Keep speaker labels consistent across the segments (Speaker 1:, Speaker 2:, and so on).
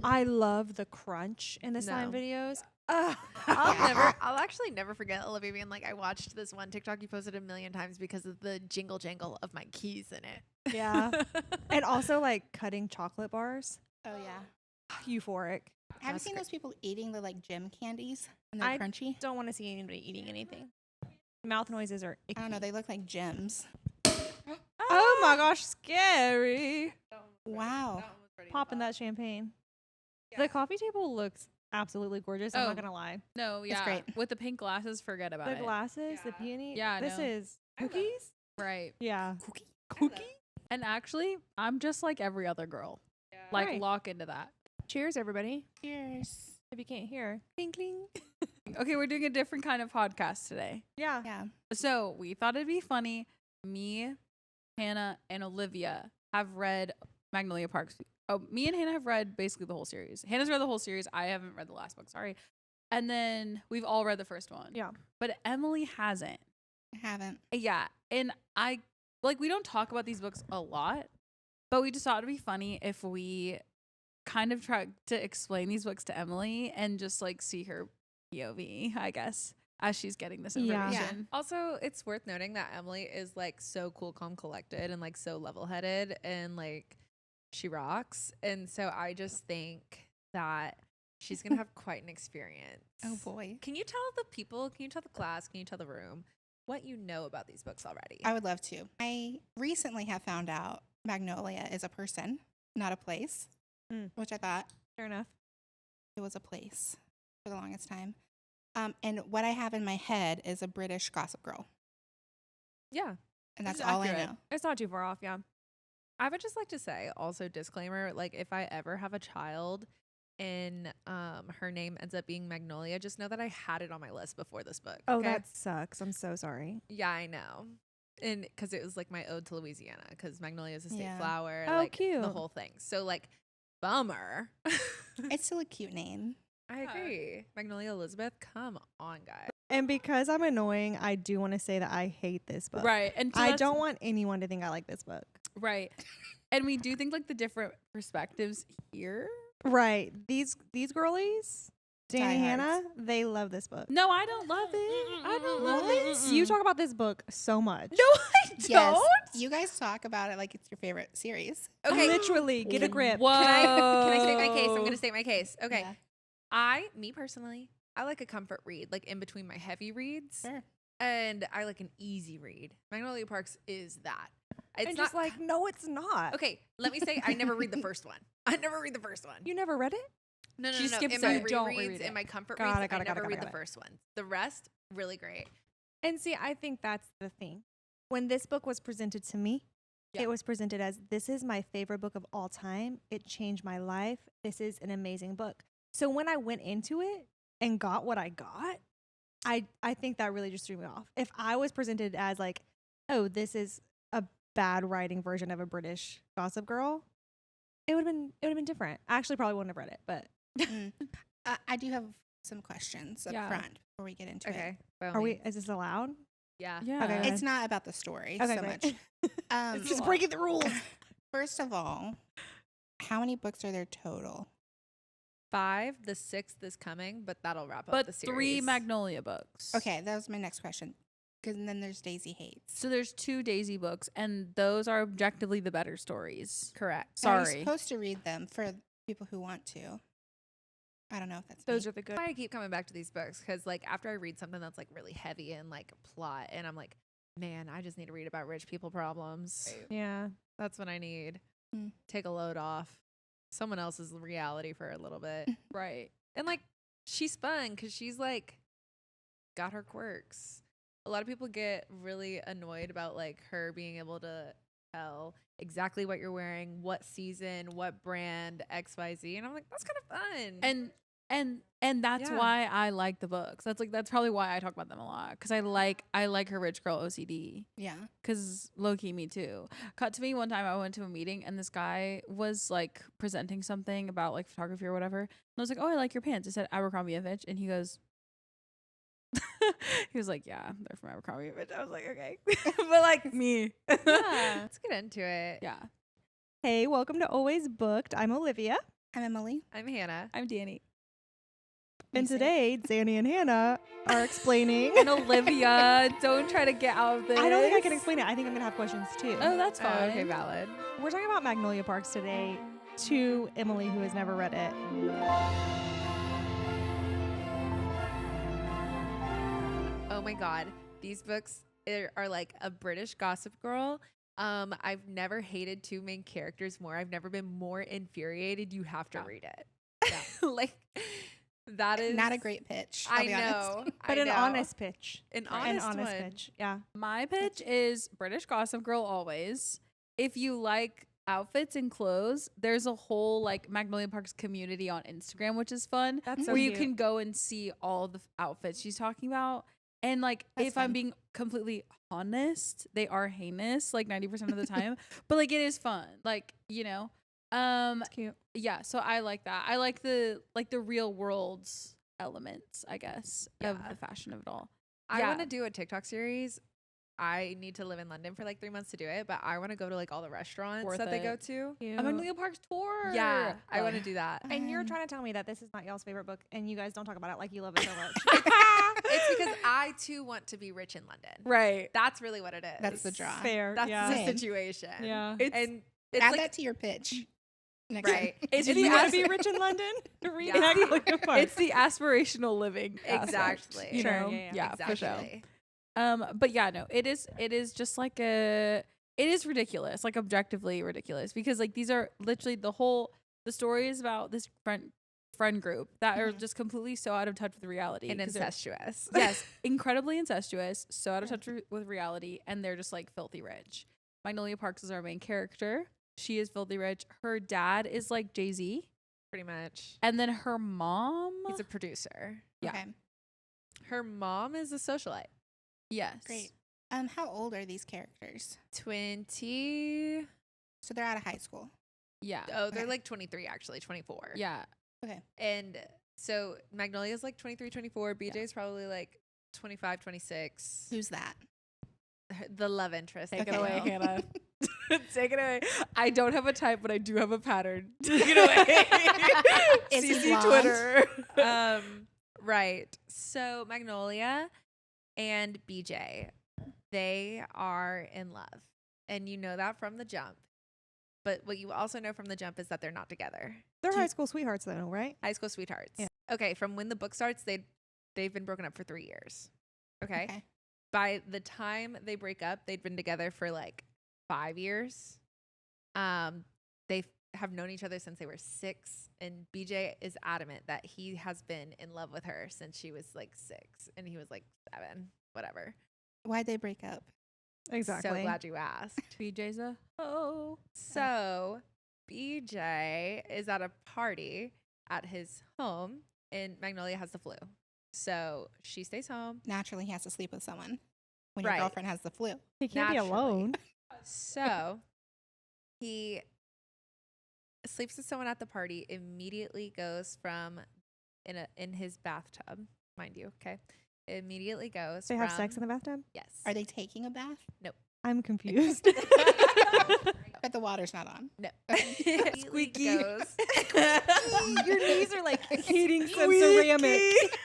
Speaker 1: I love the crunch in the slime
Speaker 2: No.
Speaker 1: videos.
Speaker 2: I'll actually never forget Olivia being like, I watched this one TikTok you posted 1,000,000 times because of the jingle jangle of my keys in it.
Speaker 1: Yeah. And also like cutting chocolate bars.
Speaker 3: Oh yeah.
Speaker 1: Euphoric.
Speaker 3: Have you
Speaker 2: That's
Speaker 3: seen
Speaker 2: great.
Speaker 3: those people eating the like gym candies and they're
Speaker 1: I
Speaker 3: crunchy?
Speaker 1: don't want to see anybody eating anything. Mouth noises are icky.
Speaker 3: I don't know. They look like gems.
Speaker 1: Oh my gosh, scary.
Speaker 3: Wow.
Speaker 1: Popping that champagne. The coffee table looks absolutely gorgeous. I'm not going to lie.
Speaker 4: No, yeah.
Speaker 3: great.
Speaker 4: With the pink glasses, forget about
Speaker 1: The
Speaker 4: it.
Speaker 1: glasses, the peony.
Speaker 4: Yeah,
Speaker 1: This
Speaker 4: no.
Speaker 1: is cookies?
Speaker 4: Right.
Speaker 1: Yeah.
Speaker 4: Cookie? And actually, I'm just like every other girl. Like,
Speaker 1: Right.
Speaker 4: lock into that.
Speaker 1: Cheers, everybody.
Speaker 3: Cheers.
Speaker 1: If you can't hear. Cling, cling.
Speaker 4: Okay, we're doing a different kind of podcast today.
Speaker 1: Yeah.
Speaker 3: Yeah.
Speaker 4: So we thought it'd be funny. Me, Hannah, and Olivia have read Magnolia Parks. Oh, me and Hannah have read basically the whole series. Hannah's read the whole series. I haven't read the last book, sorry. And then we've all read the first one.
Speaker 1: Yeah.
Speaker 4: But Emily hasn't.
Speaker 3: I haven't.
Speaker 4: Yeah. And we don't talk about these books a lot, but we just thought it'd be funny if we kind of try to explain these books to Emily and just like see her POV, I guess, as she's getting this
Speaker 1: Yeah.
Speaker 4: information.
Speaker 2: Also, it's worth noting that Emily is like so cool, calm, collected, and like so level headed, and like she rocks. And so I just think that she's gonna have quite an experience.
Speaker 3: Oh boy.
Speaker 2: Can you tell the people, can you tell the class, can you tell the room what you know about these books already?
Speaker 3: I would love to. I recently have found out Magnolia is a person, not a place, which I thought
Speaker 1: Fair enough.
Speaker 3: it was a place for the longest time. And what I have in my head is a British Gossip Girl,
Speaker 2: Yeah.
Speaker 3: and that's
Speaker 4: This is
Speaker 3: all I
Speaker 4: accurate.
Speaker 3: know.
Speaker 1: It's not too far off, yeah.
Speaker 2: I would just like to say, also disclaimer, like if I ever have a child and her name ends up being Magnolia, just know that I had it on my list before this book.
Speaker 1: Oh,
Speaker 2: okay?
Speaker 1: that sucks. I'm so sorry.
Speaker 2: Yeah, I know. And because it was like my ode to Louisiana, because Magnolia is a state
Speaker 3: Yeah.
Speaker 2: flower.
Speaker 1: Oh,
Speaker 2: like,
Speaker 1: cute.
Speaker 2: The whole thing. So, like, bummer.
Speaker 3: It's still a cute name.
Speaker 2: I agree. Magnolia Elizabeth, come on, guys.
Speaker 1: And because I'm annoying, I do want to say that I hate this book.
Speaker 4: Right. And so
Speaker 1: I
Speaker 4: that's-
Speaker 1: don't want anyone to think I like this book.
Speaker 4: Right. And we do think like the different perspectives here.
Speaker 1: Right. These girlies, Dan and
Speaker 3: Diehards.
Speaker 1: Hannah, they love this book.
Speaker 4: No, I don't love it. I don't love it.
Speaker 1: You talk about this book so much.
Speaker 4: No, I don't.
Speaker 3: Yes. You guys talk about it like it's your favorite series.
Speaker 2: Okay.
Speaker 1: Literally, get a grip.
Speaker 4: Whoa.
Speaker 2: Can I state my case? I'm going to state my case. Okay.
Speaker 3: Yeah.
Speaker 2: Me personally, I like a comfort read, like in between my heavy reads.
Speaker 3: Sure.
Speaker 2: And I like an easy read. Magnolia Parks is that. It's
Speaker 1: and
Speaker 2: not
Speaker 1: just like, no, it's not.
Speaker 2: Okay, let me say I never read the first one. I never read the first one.
Speaker 1: You never read it?
Speaker 2: No,
Speaker 4: She
Speaker 2: no.
Speaker 4: skips
Speaker 2: In my
Speaker 4: it. Don't
Speaker 2: rereads,
Speaker 4: reread it.
Speaker 2: in my comfort
Speaker 1: Got
Speaker 2: reads,
Speaker 1: it, got
Speaker 2: I
Speaker 1: it, got
Speaker 2: never
Speaker 1: it,
Speaker 2: read
Speaker 1: got
Speaker 2: the
Speaker 1: it.
Speaker 2: first one. The rest, really great.
Speaker 1: And see, I think that's the thing. When this book was presented to me,
Speaker 4: Yeah.
Speaker 1: it was presented as this is my favorite book of all time. It changed my life. This is an amazing book. So when I went into it and got what I got, I think that really just threw me off. If I was presented as like, oh, this is a bad writing version of a British Gossip Girl, it would have been different. I actually probably wouldn't have read it, but
Speaker 3: I do have some questions up
Speaker 4: Yeah.
Speaker 3: front before we get into it.
Speaker 2: Okay.
Speaker 1: are we? Is this allowed?
Speaker 2: Yeah.
Speaker 4: Yeah.
Speaker 1: Okay,
Speaker 3: It's not about the story
Speaker 1: Okay,
Speaker 3: so
Speaker 1: great.
Speaker 3: much.
Speaker 1: It's just breaking the rules.
Speaker 3: First of all, how many books are there total?
Speaker 2: 5, the 6th is coming, but that'll wrap up
Speaker 4: But
Speaker 2: the
Speaker 4: 3
Speaker 2: series.
Speaker 4: Magnolia books.
Speaker 3: Okay, that was my next question. Because then there's Daisy Hates.
Speaker 4: So there's 2 Daisy books, and those are objectively the better stories.
Speaker 2: Correct.
Speaker 3: Are you
Speaker 4: Sorry.
Speaker 3: supposed to read them for people who want to? I don't know if that's
Speaker 1: Those
Speaker 3: me.
Speaker 1: are the good.
Speaker 2: That's why I keep coming back to these books because, like, after I read something that's like really heavy and like plot, and I'm like, man, I just need to read about rich people problems.
Speaker 1: Yeah.
Speaker 2: That's what I need.
Speaker 3: Mm.
Speaker 2: Take a load off someone else's reality for a little bit.
Speaker 4: Right.
Speaker 2: And like, she's fun because she's like got her quirks. A lot of people get really annoyed about like her being able to tell exactly what you're wearing, what season, what brand, XYZ. And I'm like, that's kind of fun.
Speaker 4: And that's
Speaker 2: Yeah.
Speaker 4: why I like the books. That's probably why I talk about them a lot, because I like her rich girl OCD.
Speaker 3: Yeah.
Speaker 4: Because low key, me too. Cut to me one time, I went to a meeting and this guy was like presenting something about like photography or whatever. And I was like, oh, I like your pants. It said Abercrombie and Fitch, and he goes, he was like, yeah, they're from Abercrombie and Fitch. I was like, okay, but like me.
Speaker 2: yeah, let's get into it.
Speaker 4: Yeah.
Speaker 1: Hey, welcome to Always Booked. I'm Olivia.
Speaker 3: I'm Emily.
Speaker 2: I'm Hannah.
Speaker 4: I'm Danny.
Speaker 1: And today, Zanny and Hannah are explaining.
Speaker 4: And Olivia, don't try to get out of this.
Speaker 1: I don't think I can explain it. I think I'm going to have questions too.
Speaker 4: Oh, that's
Speaker 2: Oh,
Speaker 4: fine.
Speaker 2: okay, valid.
Speaker 1: We're talking about Magnolia Parks today to Emily, who has never read it.
Speaker 2: Oh my God. These books are like a British Gossip Girl. I've never hated two main characters more. I've never been more infuriated. You have to read it.
Speaker 4: Yeah.
Speaker 2: Like, that is
Speaker 3: Not a great pitch. I'll
Speaker 2: I
Speaker 3: be honest.
Speaker 2: know.
Speaker 1: But
Speaker 2: I
Speaker 1: an
Speaker 2: know.
Speaker 1: honest pitch.
Speaker 2: An
Speaker 1: An
Speaker 2: honest
Speaker 1: honest
Speaker 2: one.
Speaker 1: pitch. Yeah.
Speaker 4: My pitch is British Gossip Girl always. If you like outfits and clothes, there's a whole like Magnolia Parks community on Instagram, which is fun.
Speaker 1: That's so
Speaker 4: where you
Speaker 1: cute.
Speaker 4: can go and see all the outfits she's talking about. And like,
Speaker 3: That's
Speaker 4: if I'm
Speaker 3: fun.
Speaker 4: being completely honest, they are heinous like 90% of the time, but like it is fun. Like, you know,
Speaker 1: It's cute.
Speaker 4: yeah. So I like that. I like the real world's elements, I guess, of
Speaker 2: Yeah.
Speaker 4: the fashion of it all.
Speaker 2: I
Speaker 4: Yeah.
Speaker 2: want to do a TikTok series. I need to live in London for like 3 months to do it, but I want to go to like all the restaurants
Speaker 4: Worth
Speaker 2: that they go
Speaker 4: it.
Speaker 2: to.
Speaker 4: A Magnolia Parks tour.
Speaker 2: Yeah, I want to
Speaker 4: Ugh.
Speaker 2: do that.
Speaker 1: And you're
Speaker 3: Um,
Speaker 1: trying to tell me that this is not y'all's favorite book and you guys don't talk about it like you love it so much.
Speaker 2: It's because I too want to be rich in London.
Speaker 4: Right.
Speaker 2: That's really what it is.
Speaker 3: That's the draw.
Speaker 1: Fair.
Speaker 2: That's
Speaker 1: yeah.
Speaker 2: the
Speaker 3: Same.
Speaker 2: situation.
Speaker 1: Yeah.
Speaker 2: And it's
Speaker 3: Add
Speaker 2: like,
Speaker 3: that to your pitch. Next
Speaker 2: right.
Speaker 3: time.
Speaker 4: It's
Speaker 1: If
Speaker 4: the
Speaker 1: you want
Speaker 4: as-
Speaker 1: to be rich in London, read
Speaker 2: Yeah.
Speaker 1: Magnolia Parks.
Speaker 4: it's the aspirational living aspect,
Speaker 2: Exactly.
Speaker 4: you
Speaker 1: Sure,
Speaker 4: know?
Speaker 1: yeah.
Speaker 4: for sure.
Speaker 2: Exactly.
Speaker 4: But yeah, no, it is just like it is ridiculous, like objectively ridiculous, because like these are literally the story is about this friend group that are
Speaker 3: Mhm.
Speaker 4: just completely so out of touch with reality.
Speaker 2: And
Speaker 4: 'cause they're-
Speaker 2: incestuous.
Speaker 4: yes, incredibly incestuous, so out of touch with reality, and they're just like filthy rich. Magnolia Parks is our main character. She is filthy rich. Her dad is like Jay-Z,
Speaker 2: Pretty much.
Speaker 4: and then her mom.
Speaker 2: He's a producer.
Speaker 4: Yeah.
Speaker 3: Okay.
Speaker 2: Her mom is a socialite.
Speaker 4: Yes,
Speaker 3: Great. How old are these characters?
Speaker 2: 20.
Speaker 3: So they're out of high school.
Speaker 4: Yeah,
Speaker 2: Oh, they're
Speaker 3: Okay.
Speaker 2: like 23, actually. 24.
Speaker 4: yeah.
Speaker 3: Okay.
Speaker 2: And so Magnolia's like 23, 24. BJ's probably like 25, 26.
Speaker 3: Who's that?
Speaker 2: The love interest.
Speaker 4: Take
Speaker 3: Okay.
Speaker 4: it away,
Speaker 3: well.
Speaker 4: Hannah. Take it away. I don't have a type, but I do have a pattern. Take it away.
Speaker 3: Is he
Speaker 4: CC
Speaker 3: blonde?
Speaker 4: Twitter.
Speaker 2: Right. So Magnolia and BJ, they are in love. And you know that from the jump. But what you also know from the jump is that they're not together.
Speaker 1: They're high school sweethearts, though, right?
Speaker 2: High school sweethearts.
Speaker 1: Yeah.
Speaker 2: Okay, from when the book starts, they've been broken up for 3 years. Okay? By the time they break up, they'd been together for like 5 years. They have known each other since they were 6, and BJ is adamant that he has been in love with her since she was like 6 and he was like 7, whatever.
Speaker 3: Why'd they break up?
Speaker 1: Exactly.
Speaker 2: So glad you asked.
Speaker 4: BJ's a oh.
Speaker 2: So BJ is at a party at his home, and Magnolia has the flu. So she stays home.
Speaker 3: Naturally, he has to sleep with someone when
Speaker 2: Right.
Speaker 3: your girlfriend has the flu.
Speaker 1: He can't be
Speaker 2: Naturally.
Speaker 1: alone.
Speaker 2: So he sleeps with someone at the party, immediately goes from in his bathtub, mind you, okay? Immediately goes
Speaker 1: They
Speaker 2: from
Speaker 1: have sex in the bathtub?
Speaker 2: Yes.
Speaker 3: Are they taking a bath?
Speaker 1: I'm confused.
Speaker 3: But the water's not on.
Speaker 2: No.
Speaker 4: Squeaky.
Speaker 2: Goes.
Speaker 1: Your knees are like hitting some
Speaker 4: Squeaky.
Speaker 1: ceramic.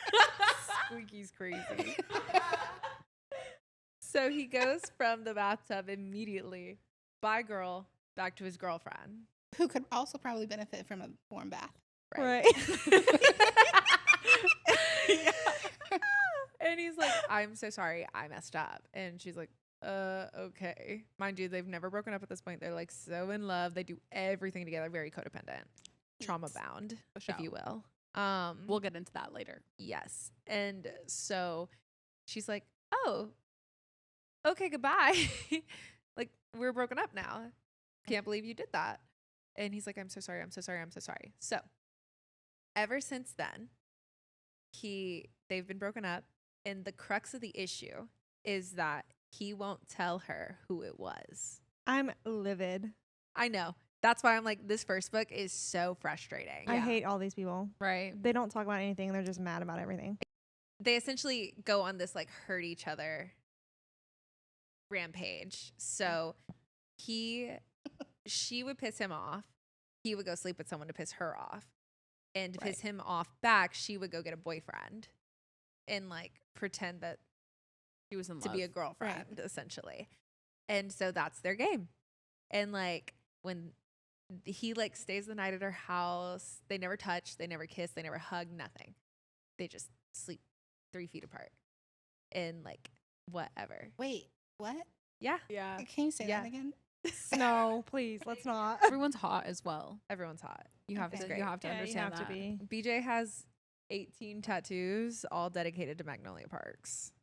Speaker 2: Squeaky's crazy. So he goes from the bathtub immediately, bye girl, back to his girlfriend.
Speaker 3: Who could also probably benefit from a warm bath.
Speaker 1: Right.
Speaker 2: And he's like, I'm so sorry, I messed up. And she's like, okay. Mind you, they've never broken up at this point. They're like so in love. They do everything together, very codependent, trauma bound, if you will.
Speaker 4: We'll get into that later.
Speaker 2: Yes. And so she's like, oh, okay, goodbye. Like, we're broken up now. Can't believe you did that. And he's like, I'm so sorry. I'm so sorry. I'm so sorry. So ever since then, they've been broken up. And the crux of the issue is that he won't tell her who it was.
Speaker 1: I'm livid.
Speaker 2: I know. That's why I'm like, this first book is so frustrating.
Speaker 1: I hate all these people.
Speaker 4: Right.
Speaker 1: They don't talk about anything. They're just mad about everything.
Speaker 2: They essentially go on this like hurt each other rampage. So she would piss him off. he would go sleep with someone to piss her off. And to
Speaker 3: Right.
Speaker 2: piss him off back, she would go get a boyfriend and like pretend that
Speaker 4: She was in
Speaker 2: to
Speaker 4: love.
Speaker 2: be a girlfriend, essentially. And so that's their game. And like when he like stays the night at her house, they never touch, they never kiss, they never hug, nothing. They just sleep 3 feet apart. And like whatever.
Speaker 3: Wait, what?
Speaker 2: Yeah.
Speaker 4: Yeah.
Speaker 3: Can you say
Speaker 2: Yeah.
Speaker 3: that again?
Speaker 1: No, please, let's not.
Speaker 4: Everyone's hot as well.
Speaker 2: Everyone's hot.
Speaker 4: You have
Speaker 3: Okay.
Speaker 4: to.
Speaker 2: Great.
Speaker 4: You have to
Speaker 1: Yeah, you
Speaker 4: understand
Speaker 1: have to
Speaker 4: that.
Speaker 1: be.
Speaker 2: BJ has 18 tattoos, all dedicated to Magnolia Parks.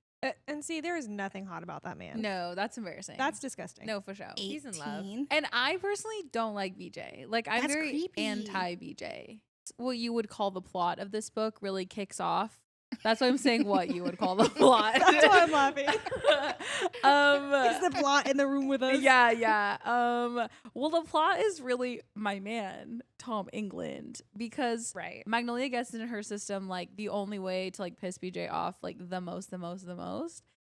Speaker 1: And see, there is nothing hot about that man.
Speaker 4: No, that's embarrassing.
Speaker 1: That's disgusting.
Speaker 4: no for sure.
Speaker 2: He's in love.
Speaker 3: 18?
Speaker 4: And I personally don't like BJ. Like I'm
Speaker 3: That's
Speaker 4: very
Speaker 3: creepy.
Speaker 4: anti BJ. What you would call the plot of this book really kicks off. That's why I'm saying what you would call the plot.
Speaker 1: That's why I'm laughing.
Speaker 4: um,
Speaker 1: Is the plot in the room with us?
Speaker 4: yeah. Well, the plot is really my man, Tom England, because
Speaker 2: Right.
Speaker 4: Magnolia gets into her system like the only way to like piss BJ off like the most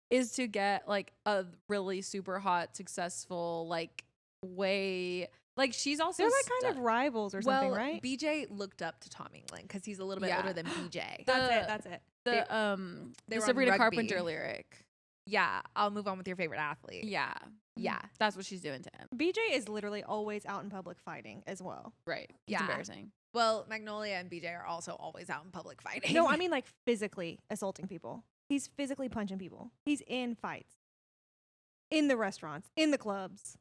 Speaker 4: is to get like a really super hot, successful like way. Like she's also
Speaker 1: They're like kind of rivals or something,
Speaker 2: Well,
Speaker 1: right?
Speaker 2: BJ looked up to Tom England because he's a little bit
Speaker 4: Yeah.
Speaker 2: older than BJ.
Speaker 1: That's it.
Speaker 4: the
Speaker 2: they
Speaker 4: the
Speaker 2: were on
Speaker 4: Sabrina
Speaker 2: rugby.
Speaker 4: Carpenter lyric.
Speaker 2: Yeah, I'll move on with your favorite athlete.
Speaker 4: Yeah.
Speaker 2: Yeah.
Speaker 4: That's what she's doing to him.
Speaker 1: BJ is literally always out in public fighting as well.
Speaker 4: Right. It's
Speaker 2: Yeah.
Speaker 4: embarrassing.
Speaker 2: Well, Magnolia and BJ are also always out in public fighting.
Speaker 1: No, I mean like physically assaulting people. He's physically punching people. He's in fights. In the restaurants, in the clubs.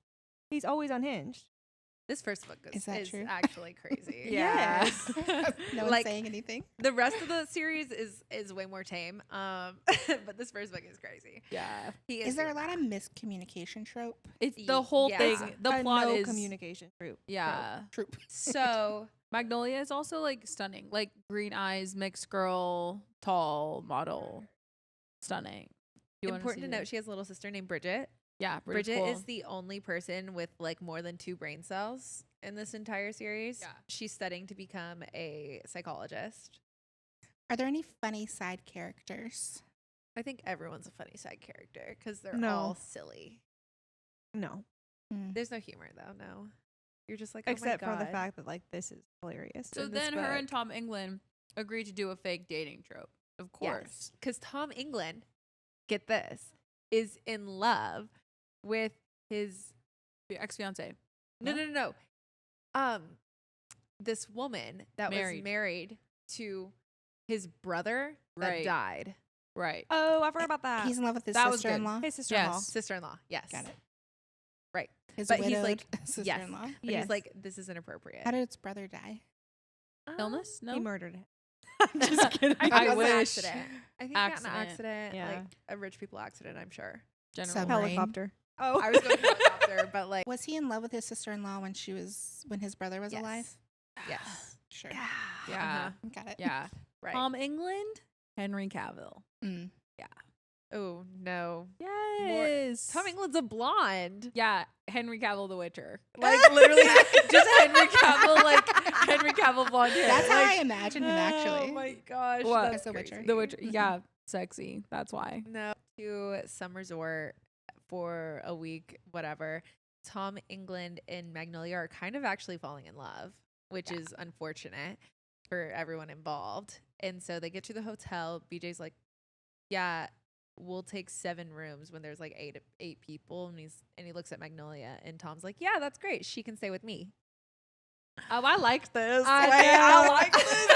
Speaker 1: He's always unhinged.
Speaker 2: this first book
Speaker 3: Is that true?
Speaker 2: actually crazy.
Speaker 4: Yeah.
Speaker 1: Yes.
Speaker 3: No one's
Speaker 2: Like-
Speaker 3: saying anything.
Speaker 2: The rest of the series is way more tame. But this first book is crazy.
Speaker 4: Yeah.
Speaker 2: He
Speaker 3: Is there a
Speaker 2: doing
Speaker 3: lot of
Speaker 2: that.
Speaker 3: miscommunication trope?
Speaker 4: It's the whole
Speaker 2: Yeah.
Speaker 4: thing. The
Speaker 1: A
Speaker 4: plot
Speaker 1: no
Speaker 4: is
Speaker 1: communication group.
Speaker 4: Yeah.
Speaker 3: Troop.
Speaker 2: So
Speaker 4: Magnolia is also like stunning. Like green eyes, mixed girl, tall, model. Stunning. You wanna
Speaker 2: important
Speaker 4: see
Speaker 2: to
Speaker 4: it?
Speaker 2: note, she has a little sister named Bridget.
Speaker 4: Yeah,
Speaker 2: Bridget
Speaker 4: cool.
Speaker 2: is the only person with like more than 2 brain cells in this entire series.
Speaker 4: Yeah.
Speaker 2: She's studying to become a psychologist.
Speaker 3: Are there any funny side characters?
Speaker 2: I think everyone's a funny side character because they're
Speaker 1: No.
Speaker 2: all silly.
Speaker 1: No.
Speaker 3: Mm.
Speaker 2: There's no humor though. No, you're just like, oh
Speaker 1: Except
Speaker 2: my
Speaker 1: for the
Speaker 2: God.
Speaker 1: fact that like this is hilarious.
Speaker 4: So
Speaker 1: in this
Speaker 4: then her and
Speaker 1: book.
Speaker 4: Tom England agreed to do a fake dating trope. Of course.
Speaker 2: Because Tom England, get this, is in love with his
Speaker 4: The ex-fiance.
Speaker 2: no. This woman that was
Speaker 4: Married.
Speaker 2: married to his brother that
Speaker 4: Right.
Speaker 2: died.
Speaker 4: Right.
Speaker 1: Oh, I forgot about that.
Speaker 3: He's in love with his
Speaker 4: That was good.
Speaker 3: sister-in-law.
Speaker 1: his sister-in-law.
Speaker 4: Yes.
Speaker 2: Sister-in-law. Yes.
Speaker 3: Got it.
Speaker 2: Right.
Speaker 3: His
Speaker 2: But he's
Speaker 3: widowed
Speaker 2: like,
Speaker 3: sister-in-law.
Speaker 2: But
Speaker 1: Yes.
Speaker 2: he's like, this is inappropriate.
Speaker 3: How did its brother die?
Speaker 4: Illness? No.
Speaker 1: He murdered him. I'm just kidding.
Speaker 2: I think
Speaker 4: I
Speaker 2: it was an
Speaker 4: wish.
Speaker 2: accident. I think he got in an
Speaker 4: Accident.
Speaker 2: accident.
Speaker 1: Yeah.
Speaker 2: Like a rich people accident, I'm sure.
Speaker 4: General.
Speaker 3: Submarine.
Speaker 1: Helicopter. Oh,
Speaker 2: I was going helicopter, but like,
Speaker 3: Was he in love with his sister-in-law when his brother was
Speaker 2: Yes.
Speaker 3: alive?
Speaker 2: yes.
Speaker 3: Sure.
Speaker 4: Yeah.
Speaker 3: Got it.
Speaker 4: Yeah.
Speaker 2: Right.
Speaker 4: Tom England, Henry Cavill.
Speaker 3: Mm.
Speaker 2: Oh, no.
Speaker 4: Yes.
Speaker 2: Tom England's a blonde.
Speaker 4: Yeah, Henry Cavill the Witcher. Like literally just Henry Cavill, like Henry Cavill blonde hair.
Speaker 3: That's how
Speaker 4: like,
Speaker 3: I imagine him actually.
Speaker 2: Oh my gosh.
Speaker 4: What?
Speaker 2: That's
Speaker 3: As The Witcher.
Speaker 2: crazy.
Speaker 4: the Witcher. Yeah, sexy. That's why.
Speaker 2: No, to some resort for a week, whatever. Tom England and Magnolia are kind of actually falling in love, which is unfortunate for everyone involved. And so they get to the hotel. BJ's like, yeah, we'll take 7 rooms when there's like eight people. And he looks at Magnolia and Tom's like, yeah, that's great. She can stay with me.
Speaker 4: Oh, I liked this.
Speaker 2: I like this scene.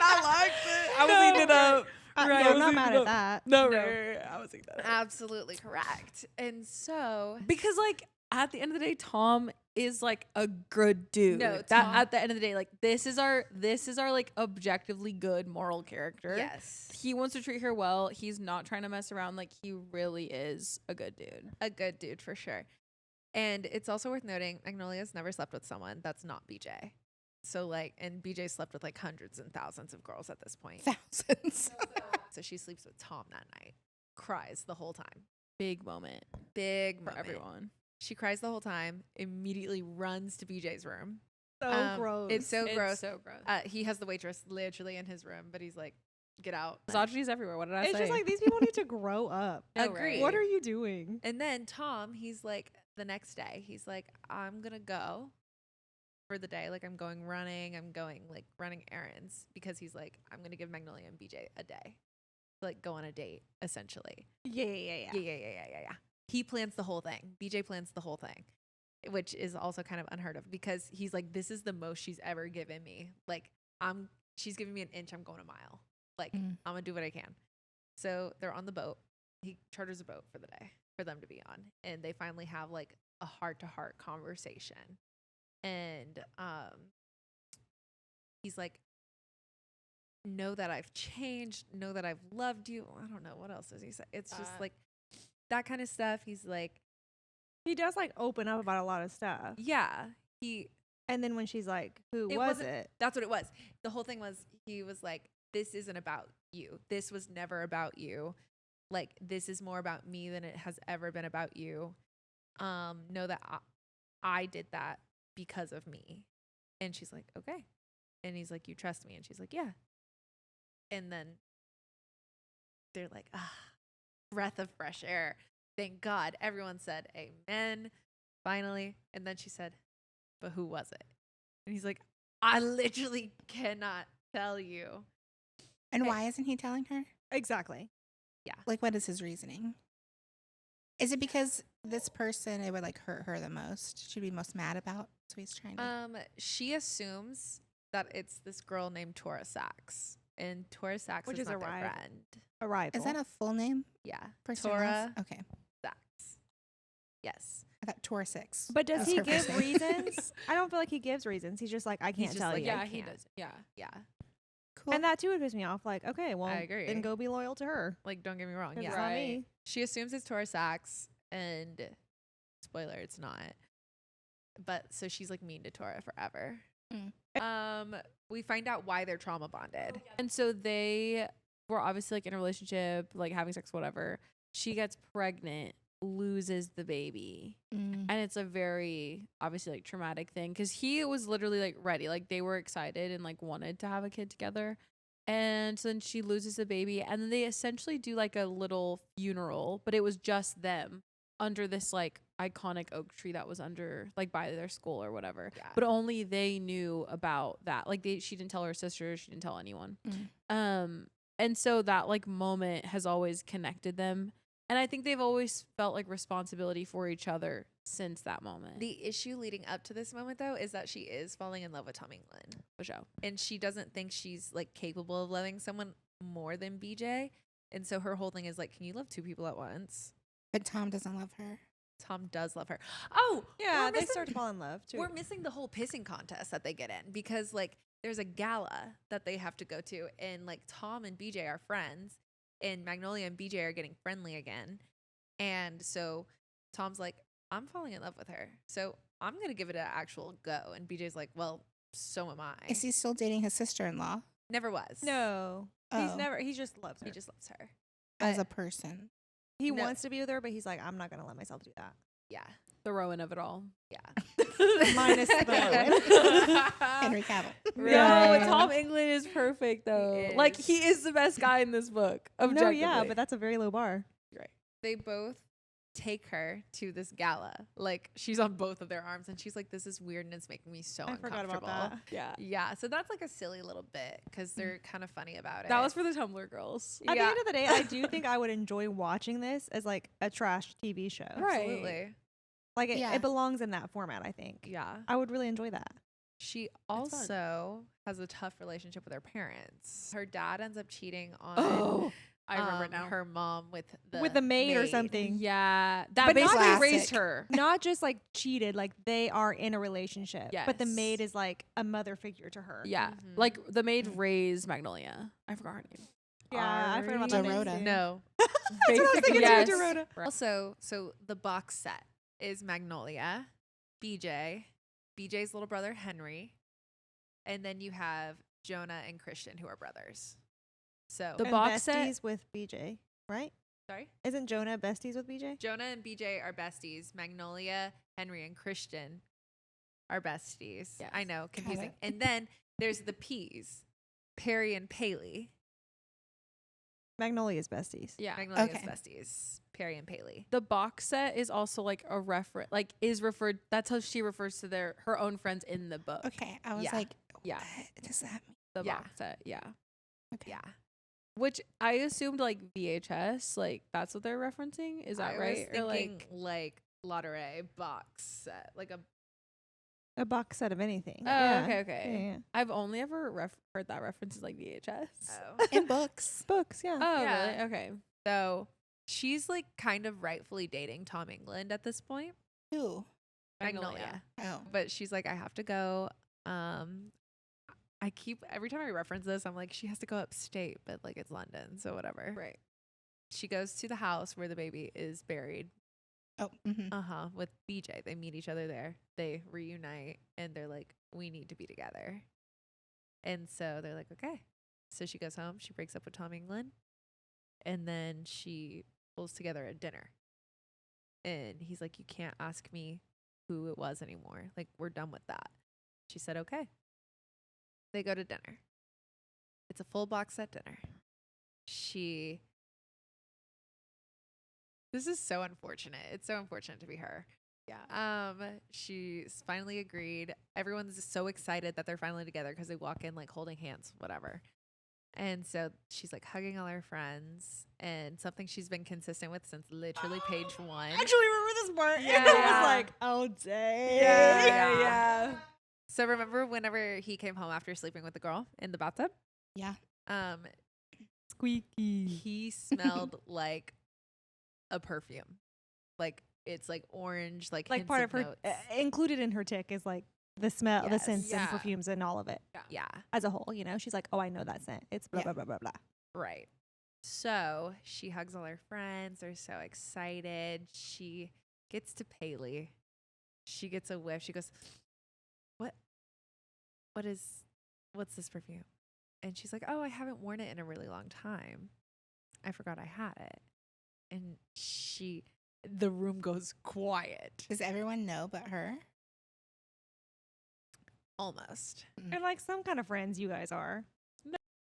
Speaker 2: I liked it.
Speaker 4: I was eating it up.
Speaker 1: yeah,
Speaker 4: Right, I
Speaker 1: I'm
Speaker 4: was
Speaker 1: not
Speaker 4: eating
Speaker 1: mad
Speaker 4: it
Speaker 1: at
Speaker 4: up.
Speaker 1: that.
Speaker 4: No,
Speaker 2: No.
Speaker 4: right. I was eating that up.
Speaker 2: Absolutely correct. And so
Speaker 4: Because like at the end of the day, Tom is like a good dude.
Speaker 2: No,
Speaker 4: that
Speaker 2: Tom-
Speaker 4: at the end of the day, like this is our like objectively good moral character.
Speaker 2: yes,
Speaker 4: He wants to treat her well. He's not trying to mess around. Like he really is a good dude.
Speaker 2: a good dude for sure. And it's also worth noting Magnolia's never slept with someone that's not BJ. So like, and BJ slept with like hundreds and thousands of girls at this point.
Speaker 3: Thousands.
Speaker 2: So she sleeps with Tom that night. Cries the whole time.
Speaker 4: Big moment
Speaker 2: Big
Speaker 4: for
Speaker 2: moment.
Speaker 4: everyone.
Speaker 2: She cries the whole time. Immediately runs to BJ's room.
Speaker 1: So gross.
Speaker 2: It's so
Speaker 4: It's
Speaker 2: gross.
Speaker 4: so gross.
Speaker 2: He has the waitress literally in his room, but he's like, "Get out."
Speaker 4: Misogyny's everywhere. What did I
Speaker 1: It's
Speaker 4: say?
Speaker 1: just like these people need to grow up.
Speaker 4: No,
Speaker 2: Agreed.
Speaker 4: right.
Speaker 1: What are you doing?
Speaker 2: And then Tom, he's like, the next day, he's like, I'm gonna go for the day. Like I'm going running. I'm going like running errands because he's like, I'm going to give Magnolia and BJ a day. Like go on a date essentially. Yeah. He plans the whole thing. BJ plans the whole thing, which is also kind of unheard of because he's like, this is the most she's ever given me. Like she's giving me an inch. I'm going a mile. Like I'm going to do what I can. So they're on the boat. He charters a boat for the day for them to be on. And they finally have like a heart-to-heart conversation. And he's like, know that I've changed. Know that I've loved you. I don't know. What else does he say? It's just like that kind of stuff. He's like.
Speaker 1: He does like open up about a lot of stuff.
Speaker 2: Yeah.
Speaker 1: And then when she's like, who was it?
Speaker 2: That's what it was. The whole thing was, he was like, this isn't about you. This was never about you. Like, this is more about me than it has ever been about you. Know that I did that because of me. And she's like, okay. And he's like, you trust me? And she's like, yeah. And then they're like, breath of fresh air. Thank God. Everyone said amen. Finally. And then she said, but who was it? And he's like, I literally cannot tell you.
Speaker 3: And why isn't he telling her?
Speaker 1: Exactly.
Speaker 2: Yeah.
Speaker 3: Like, what is his reasoning? Is it because this person, it would like hurt her the most? She'd be most mad about? So he's trying to.
Speaker 2: She assumes that it's this girl named Tora Sachs. And Tora Sachs
Speaker 1: Which
Speaker 2: is
Speaker 1: is
Speaker 2: not their
Speaker 1: Arrival.
Speaker 2: friend.
Speaker 1: Arrival.
Speaker 3: Is that a full name?
Speaker 2: Yeah.
Speaker 3: For someone else?
Speaker 2: Tora
Speaker 3: Okay.
Speaker 2: Sachs. Yes.
Speaker 3: I thought Tora 6.
Speaker 1: But does
Speaker 3: was
Speaker 1: he
Speaker 3: her first
Speaker 1: give
Speaker 3: name.
Speaker 1: reasons? I don't feel like he gives reasons. He's just like, I can't
Speaker 2: just
Speaker 1: tell
Speaker 2: like,
Speaker 1: you.
Speaker 4: Yeah,
Speaker 2: I
Speaker 4: he
Speaker 2: can't.
Speaker 4: does. Yeah.
Speaker 2: Yeah.
Speaker 3: Cool.
Speaker 1: And that too would piss me off. Like, okay, well,
Speaker 2: I agree.
Speaker 1: then go be loyal to her.
Speaker 2: Like, don't get me wrong.
Speaker 1: 'Cause
Speaker 2: Yeah.
Speaker 1: it's not
Speaker 4: Right.
Speaker 1: me.
Speaker 2: She assumes it's Tora Sachs, and spoiler, it's not. But so she's like mean to Tora forever. We find out why they're trauma bonded.
Speaker 4: And so they were obviously like in a relationship, like having sex, whatever. She gets pregnant, loses the baby. And it's a very obviously like traumatic thing because he was literally like ready. Like they were excited and like wanted to have a kid together. And so then she loses the baby. And then they essentially do like a little funeral, but it was just them under this like iconic oak tree that was under like by their school or whatever.
Speaker 2: Yeah.
Speaker 4: But only they knew about that. Like she didn't tell her sister, she didn't tell anyone. And so that like moment has always connected them. And I think they've always felt like responsibility for each other since that moment.
Speaker 2: The issue leading up to this moment, though, is that she is falling in love with Tom England.
Speaker 4: For sure.
Speaker 2: And she doesn't think she's like capable of loving someone more than BJ. And so her whole thing is like, can you love two people at once?
Speaker 3: But Tom doesn't love her.
Speaker 2: Tom does love her. Oh,
Speaker 1: Yeah,
Speaker 2: we're
Speaker 1: they
Speaker 2: missing-
Speaker 1: start to fall in love too.
Speaker 2: We're missing the whole pissing contest that they get in because like there's a gala that they have to go to, and like Tom and BJ are friends, and Magnolia and BJ are getting friendly again. And so Tom's like, I'm falling in love with her, so I'm gonna give it an actual go. And BJ's like, well, so am I.
Speaker 3: Is he still dating his sister-in-law
Speaker 2: Never was.
Speaker 1: No,
Speaker 3: Oh.
Speaker 1: he just loves her.
Speaker 2: He just loves her.
Speaker 3: as
Speaker 2: But-
Speaker 3: a person?
Speaker 1: He
Speaker 2: No.
Speaker 1: wants to be with her, but he's like, I'm not going to let myself do that.
Speaker 2: Yeah,
Speaker 4: The Rowan of it all.
Speaker 2: yeah.
Speaker 1: Minus the
Speaker 3: Henry Cavill.
Speaker 4: No, Tom England is perfect though.
Speaker 2: He
Speaker 4: Like
Speaker 2: is.
Speaker 4: he is the best guy in this book.
Speaker 1: No,
Speaker 4: Objectively.
Speaker 1: yeah, but that's a very low bar.
Speaker 2: They both take her to this gala. Like she's on both of their arms, and she's like, "This is weird, and it's making me so
Speaker 1: I forgot
Speaker 2: uncomfortable."
Speaker 1: about that.
Speaker 4: yeah.
Speaker 2: Yeah, so that's like a silly little bit because they're kind of funny about it.
Speaker 4: That was for the Tumblr girls.
Speaker 1: At the end of the day, I do think I would enjoy watching this as like a trash TV show.
Speaker 4: Right.
Speaker 2: Absolutely.
Speaker 1: Like
Speaker 3: Yeah.
Speaker 1: it belongs in that format, I think.
Speaker 2: Yeah.
Speaker 1: I would really enjoy that.
Speaker 2: She
Speaker 4: fun.
Speaker 2: also has a tough relationship with her parents. Her dad ends up cheating on
Speaker 4: Oh, I remember it now.
Speaker 2: her mom with
Speaker 1: With the maid or something.
Speaker 4: Yeah, that
Speaker 1: But not
Speaker 4: basically
Speaker 3: classic.
Speaker 4: raised her.
Speaker 1: Not just like cheated, like they are in a relationship. But the
Speaker 4: Yes.
Speaker 1: maid is like a mother figure to her.
Speaker 4: Yeah,
Speaker 2: Mhm.
Speaker 4: like the maid raised Magnolia. I forgot her name.
Speaker 1: Yeah, I forgot about that.
Speaker 3: Dorota.
Speaker 1: too.
Speaker 2: No.
Speaker 1: That's what I was thinking
Speaker 4: Yes.
Speaker 1: too, Dorota.
Speaker 2: Also, so the box set is Magnolia, BJ's little brother Henry, and then you have Jonah and Christian who are brothers. So
Speaker 4: The
Speaker 1: And
Speaker 4: box set-
Speaker 1: besties with BJ, right?
Speaker 2: sorry.
Speaker 1: Isn't Jonah besties with BJ?
Speaker 2: Jonah and BJ are besties. Magnolia, Henry, and Christian are besties.
Speaker 4: Yes.
Speaker 2: I know, confusing.
Speaker 3: it.
Speaker 2: And then there's the P's, Perry and Paley.
Speaker 1: Magnolia's besties.
Speaker 4: Yeah.
Speaker 2: Magnolia's
Speaker 3: Okay.
Speaker 2: besties, Perry and Paley.
Speaker 4: The box set is also like a reference, like is referred. That's how she refers to her own friends in the book.
Speaker 3: Okay, I was
Speaker 2: Yeah.
Speaker 3: like,
Speaker 4: Yeah.
Speaker 3: what does that mean?
Speaker 4: The
Speaker 2: Yeah.
Speaker 4: box set. Yeah.
Speaker 3: Okay.
Speaker 2: Yeah.
Speaker 4: Which I assumed like VHS, like that's what they're referencing. Is that
Speaker 2: I
Speaker 4: right?
Speaker 2: was
Speaker 4: Or
Speaker 2: thinking like Lottery box set, like
Speaker 1: A box set of anything.
Speaker 4: Oh,
Speaker 1: Yeah.
Speaker 4: okay.
Speaker 1: Yeah.
Speaker 4: I've only ever heard that reference as like VHS.
Speaker 3: In books.
Speaker 1: Books, yeah.
Speaker 4: Oh,
Speaker 2: Yeah.
Speaker 4: really? Okay.
Speaker 2: So she's like kind of rightfully dating Tom England at this point.
Speaker 3: Who?
Speaker 2: Magnolia.
Speaker 3: Oh.
Speaker 2: But she's like, I have to go. I keep every time I reference this, I'm like, she has to go upstate, but like it's London, so whatever.
Speaker 4: Right.
Speaker 2: She goes to the house where the baby is buried.
Speaker 3: Oh. Mm-hmm.
Speaker 2: With BJ. They meet each other there. They reunite and they're like, we need to be together. And so they're like, okay. So she goes home, she breaks up with Tom England, and then she pulls together a dinner. And he's like, you can't ask me who it was anymore. Like, we're done with that. She said, okay. They go to dinner. It's a full box set dinner. This is so unfortunate. It's so unfortunate to be her.
Speaker 4: Yeah.
Speaker 2: She's finally agreed. Everyone's so excited that they're finally together because they walk in like holding hands, whatever. And so she's like hugging all her friends, and something she's been consistent with since literally page 1.
Speaker 1: Actually, remember this part?
Speaker 2: Yeah.
Speaker 1: I was like, oh, dang.
Speaker 2: Yeah. So remember whenever he came home after sleeping with the girl in the bathtub?
Speaker 3: Yeah.
Speaker 1: Squeaky.
Speaker 2: He smelled like a perfume. Like it's like orange, like
Speaker 1: Like
Speaker 2: hints
Speaker 1: part of her,
Speaker 2: notes.
Speaker 1: included in her tick is like the smell, the
Speaker 2: Yes.
Speaker 1: scents
Speaker 4: Yeah.
Speaker 1: and perfumes and all of it
Speaker 2: Yeah.
Speaker 1: as a whole, you know? She's like, oh, I know that scent. It's blah,
Speaker 3: Yeah.
Speaker 1: blah, blah, blah, blah.
Speaker 2: Right. So she hugs all her friends. They're so excited. She gets to Paley. She gets a whiff. She goes, what's this perfume? And she's like, oh, I haven't worn it in a really long time. I forgot I had it. And the room goes quiet.
Speaker 3: Does everyone know but her?
Speaker 2: Almost.
Speaker 1: And like some kind of friends you guys are.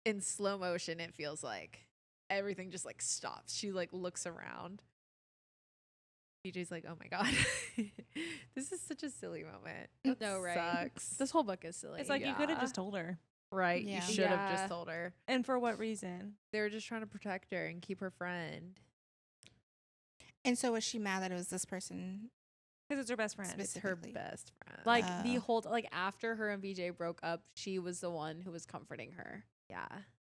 Speaker 2: In slow motion, it feels like everything just like stops. She like looks around. BJ's like, oh my God. This is such a silly moment. That
Speaker 4: No, right.
Speaker 2: sucks.
Speaker 4: This whole book is silly.
Speaker 1: It's like you could have
Speaker 2: Yeah.
Speaker 1: just told her.
Speaker 2: Right.
Speaker 3: Yeah.
Speaker 2: You should have
Speaker 4: Yeah.
Speaker 2: just told her.
Speaker 1: And for what reason?
Speaker 2: They were just trying to protect her and keep her friend.
Speaker 3: And so was she mad that it was this person?
Speaker 1: Because it's her best friend.
Speaker 2: It's her
Speaker 3: Specifically.
Speaker 2: best friend.
Speaker 4: like the
Speaker 3: Oh.
Speaker 4: whole like after her and BJ broke up, she was the one who was comforting her.
Speaker 2: yeah.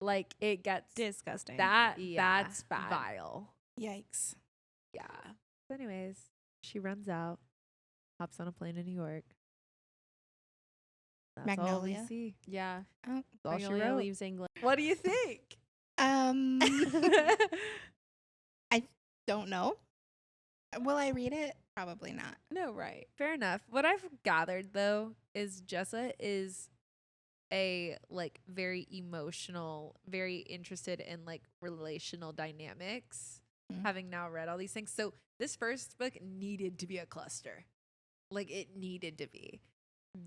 Speaker 4: Like it gets
Speaker 1: Disgusting.
Speaker 4: that's bad.
Speaker 2: Vile.
Speaker 3: Yikes.
Speaker 2: Yeah. So anyways, she runs out, hops on a plane to New York. That's all we
Speaker 3: Magnolia?
Speaker 2: see.
Speaker 4: Yeah.
Speaker 3: Oh.
Speaker 2: That's all she
Speaker 4: Magnolia
Speaker 2: wrote.
Speaker 4: leaves England.
Speaker 2: What do you think?
Speaker 3: I don't know. Will I read it? Probably not.
Speaker 4: No, right.
Speaker 2: Fair enough. What I've gathered though is Jessa is a like very emotional, very interested in like relational dynamics,
Speaker 3: Mhm.
Speaker 2: having now read all these things. So this first book needed to be a cluster. Like it needed to be.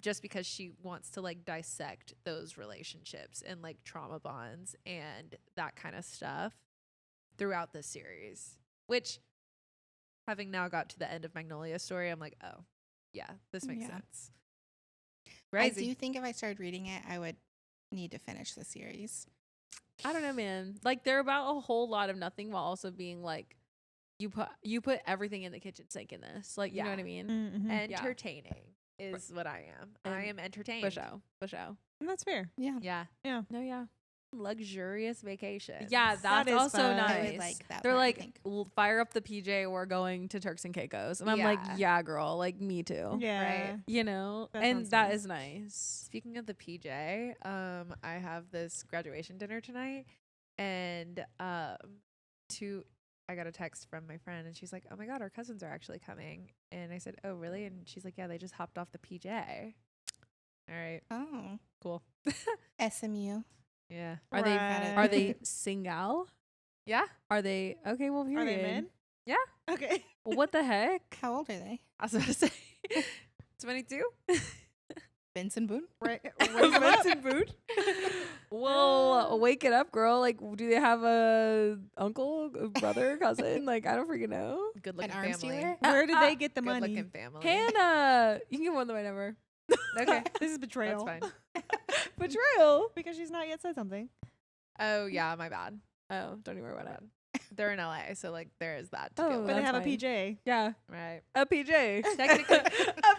Speaker 2: Just because she wants to like dissect those relationships and like trauma bonds and that kind of stuff throughout the series. Which, having now got to the end of Magnolia's story, I'm like, oh, yeah, this makes
Speaker 3: Yeah.
Speaker 2: sense.
Speaker 3: I
Speaker 2: Crazy.
Speaker 3: do think if I started reading it, I would need to finish the series.
Speaker 4: I don't know, man. Like they're about a whole lot of nothing while also being like you put everything in the kitchen sink in this. Like you know
Speaker 2: Yeah.
Speaker 4: what I mean?
Speaker 1: Mm-hmm. And
Speaker 2: Entertaining is what I am. I
Speaker 4: And
Speaker 2: am entertained.
Speaker 4: For show. For show.
Speaker 1: that's fair.
Speaker 3: Yeah.
Speaker 2: Yeah.
Speaker 4: No, yeah.
Speaker 2: Luxurious vacation.
Speaker 4: Yeah, that's
Speaker 1: is
Speaker 4: also
Speaker 1: fun.
Speaker 4: nice.
Speaker 3: I would like that.
Speaker 4: They're
Speaker 3: part, I
Speaker 4: like,
Speaker 3: think.
Speaker 4: fire up the PJ, we're going to Turks and Caicos. And I'm like,
Speaker 2: Yeah.
Speaker 4: yeah, girl, like me too.
Speaker 1: Yeah.
Speaker 2: Right.
Speaker 4: You know?
Speaker 1: That
Speaker 4: And
Speaker 1: sounds
Speaker 4: that
Speaker 1: nice.
Speaker 4: is nice.
Speaker 2: Speaking of the PJ, I have this graduation dinner tonight, and I got a text from my friend, and she's like, "Oh my God, our cousins are actually coming." And I said, "Oh, really?" And she's like, "Yeah, they just hopped off the PJ." All right,
Speaker 3: Oh.
Speaker 2: cool.
Speaker 3: SMU.
Speaker 2: Yeah,
Speaker 4: Are they
Speaker 1: Right.
Speaker 4: are they single?
Speaker 2: yeah.
Speaker 4: Are they okay, well
Speaker 1: Are
Speaker 4: period.
Speaker 1: they men?
Speaker 2: Yeah.
Speaker 1: Okay.
Speaker 4: Well, what the heck?
Speaker 3: How old are they?
Speaker 2: I was about to say 22.
Speaker 3: Benson Boone?
Speaker 1: Right.
Speaker 2: Benson Boone.
Speaker 4: Well,
Speaker 5: Well, wake it up, girl. Like, do they have a uncle, a brother, cousin? Like, I don't freaking know.
Speaker 2: Good
Speaker 3: An
Speaker 2: looking
Speaker 3: arms
Speaker 2: family.
Speaker 3: dealer?
Speaker 1: Where did they get the
Speaker 2: Good
Speaker 1: money?
Speaker 2: looking family.
Speaker 5: Hannah, you can get one of my number.
Speaker 2: Okay,
Speaker 1: This is betrayal.
Speaker 2: that's fine.
Speaker 5: Betrayal.
Speaker 1: Because she's not yet said something.
Speaker 2: Oh yeah, my bad.
Speaker 5: Oh, don't even worry about it.
Speaker 2: They're in LA, so like there is that to
Speaker 5: Oh,
Speaker 2: deal
Speaker 1: But
Speaker 2: with.
Speaker 1: they
Speaker 5: that's
Speaker 1: have
Speaker 5: fine.
Speaker 1: a PJ.
Speaker 5: Yeah,
Speaker 2: Right.
Speaker 5: a PJ.
Speaker 2: Technically,
Speaker 5: a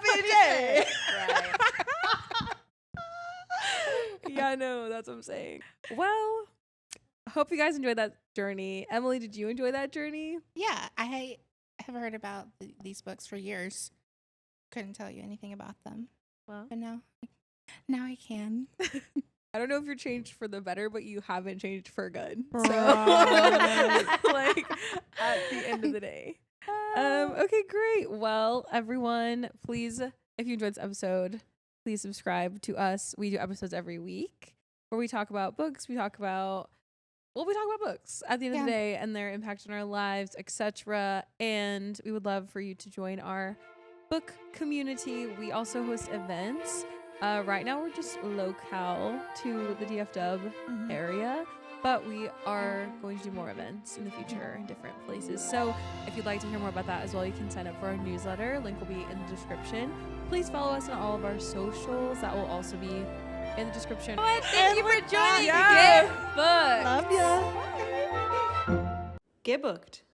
Speaker 5: PJ.
Speaker 2: right.
Speaker 5: Yeah, I know. That's what I'm saying. Well, hope you guys enjoyed that journey. Emily, did you enjoy that journey?
Speaker 3: Yeah, I have heard about these books for years. Couldn't tell you anything about them,
Speaker 5: Well,
Speaker 3: but now I can.
Speaker 5: I don't know if you're changed for the better, but you haven't changed for good. So,
Speaker 1: Right.
Speaker 5: like, at the end of the day. Okay, great. Well, everyone, please, if you enjoyed this episode, please subscribe to us. We do episodes every week where we talk about books. We talk about books at the end of the
Speaker 3: Yeah.
Speaker 5: day and their impact on our lives, etc. And we would love for you to join our book community. We also host events. Right now, we're just locale to the DFW area, but we are going to do more events in the future in different places. So if you'd like to hear more about that as well, you can sign up for our newsletter. Link will be in the description. Please follow us on all of our socials. That will also be in the description.
Speaker 2: Thank you for joining.
Speaker 5: Yeah.
Speaker 2: Get booked.
Speaker 1: Love ya.
Speaker 6: Get booked.